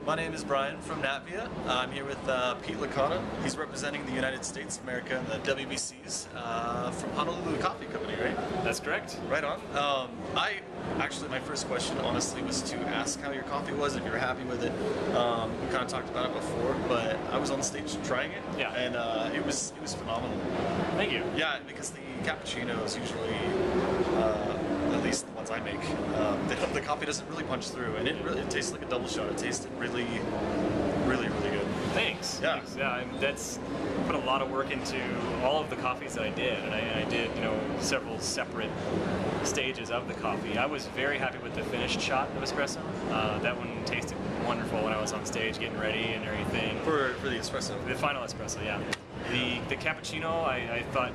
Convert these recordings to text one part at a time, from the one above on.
My name is Brian from Natvia. I'm here with Pete Licata. He's representing the United States of America and the WBCs from Honolulu Coffee Company, right? That's correct. Right on. My first question, honestly, was to ask how your coffee was, if you were happy with it. We kind of talked about it before, but I was on stage trying it, Yeah. and it was phenomenal. Thank you. Yeah, because the cappuccino is usually, at least the ones I make, the coffee doesn't really punch through, and it tastes like a double shot. It tasted really, really, really good. Thanks. Yeah. Thanks. Yeah, that's put a lot of work into all of the coffees that I did, and I did, several separate stages of the coffee. I was very happy with the finished shot of espresso. That one tasted wonderful when I was on stage getting ready and everything. For the espresso? The final espresso, yeah. The cappuccino I thought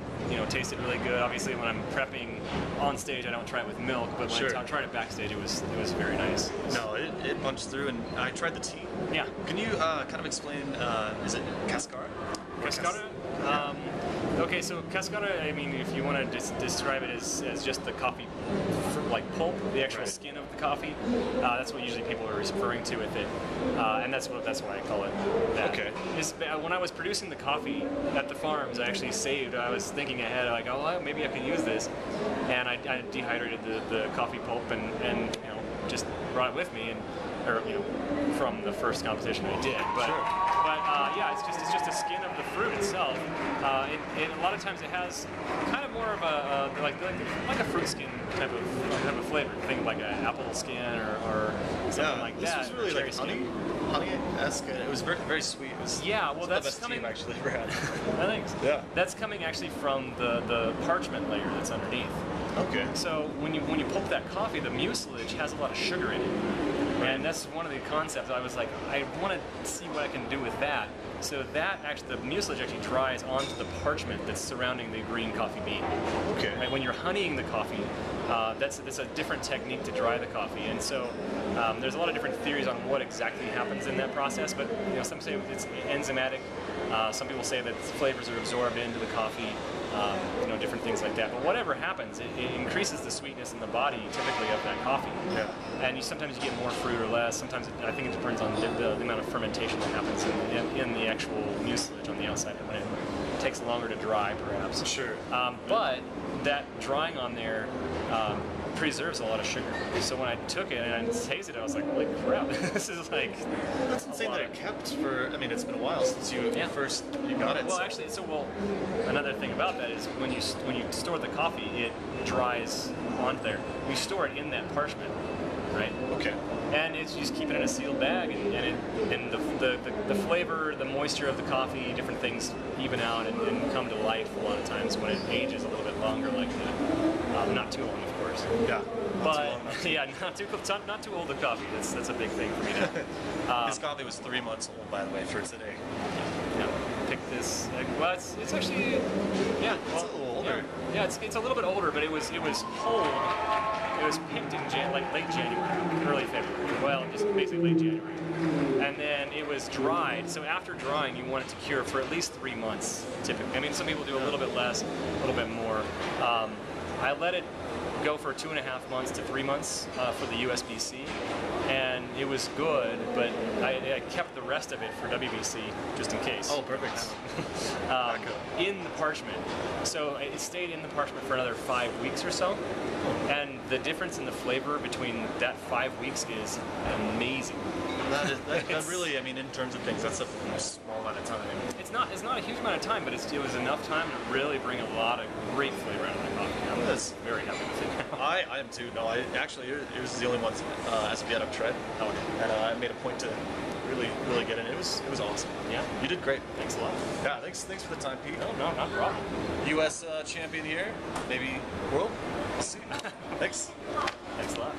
tasted really good. Obviously when I'm prepping on stage I don't try it with milk, but when I tried it backstage it was very nice. No, it punched through, and I tried the tea. Yeah. Can you kind of explain, is it cascara? Cascara? Okay, so cascara, I mean, if you want to describe it as just the coffee, like pulp, the actual skin of the coffee, that's what usually people are referring to with it, and that's why I call it that. Okay. When I was producing the coffee at the farms, I actually I was thinking ahead, like, oh, well, maybe I can use this, and I dehydrated the coffee pulp and just brought it with me, or from the first competition I did, but yeah, it's just a skin of the fruit itself. A lot of times it has kind of more of a like a fruit skin type of flavor. Think of like an apple skin or something like that. This was really like honey-esque. It was very, very sweet. It was, that's the best coming. tea I've actually ever had. Thanks. Yeah. That's coming actually from the parchment layer that's underneath. Okay. So when you pulp that coffee, the mucilage has a lot of sugar in it. And that's one of the concepts. I was like, I want to see what I can do with that. So that the mucilage actually dries onto the parchment that's surrounding the green coffee bean. Okay. Right? When you're honeying the coffee, that's a different technique to dry the coffee. And so there's a lot of different theories on what exactly happens in that process. But some say it's enzymatic. Some people say that flavors are absorbed into the coffee. Different things like that. But whatever happens, it increases the sweetness in the body, typically, of that coffee. Yeah. And sometimes you get more fruit or less. Sometimes I think it depends on the amount of fermentation that happens in the actual mucilage on the outside, and when it takes longer to dry, perhaps. Sure. But that drying on there preserves a lot of sugar. So when I took it and I tasted it, I was like, holy crap, this is like... That's insane that it kept for, I mean, it's been a while since you first got it. Well, actually, another thing about that is when you store the coffee, it dries onto there. You store it in that parchment, right? Okay. And you just keep it in a sealed bag, and the flavor, the moisture of the coffee, different things even out and come to life a lot of times when it ages a little bit longer like that. Not too long, of course. Yeah. Not too old of coffee. That's a big thing for me now. This coffee was 3 months old, by the way, for today. Yeah. Picked this. Well, it's actually it's a little older. Yeah, it's a little bit older, but it was pulled. It was picked in late January, early February. Well, just basically late January. And then it was dried. So after drying, you want it to cure for at least 3 months, typically. I mean, some people do a little bit less, a little bit more. I let it go for 2.5 months to 3 months for the USBC, and it was good, but I kept the rest of it for WBC just in case. Oh, perfect. In the parchment. So it stayed in the parchment for another 5 weeks or so, and the difference in the flavor between that 5 weeks is amazing. That really, I mean, in terms of things, that's a small amount of time. It's not a huge amount of time, but it was enough time to really bring a lot of great flavor out of my coffee. I'm very happy with it now. I am too. No, actually, it was the only one as of yet I've tried. Oh, okay. And I made a point to really get in. It was awesome. Yeah. You did great. Thanks a lot. Yeah, thanks for the time, Pete. No, not a problem. U.S. champion here, maybe world. We'll see. Thanks. Thanks a lot.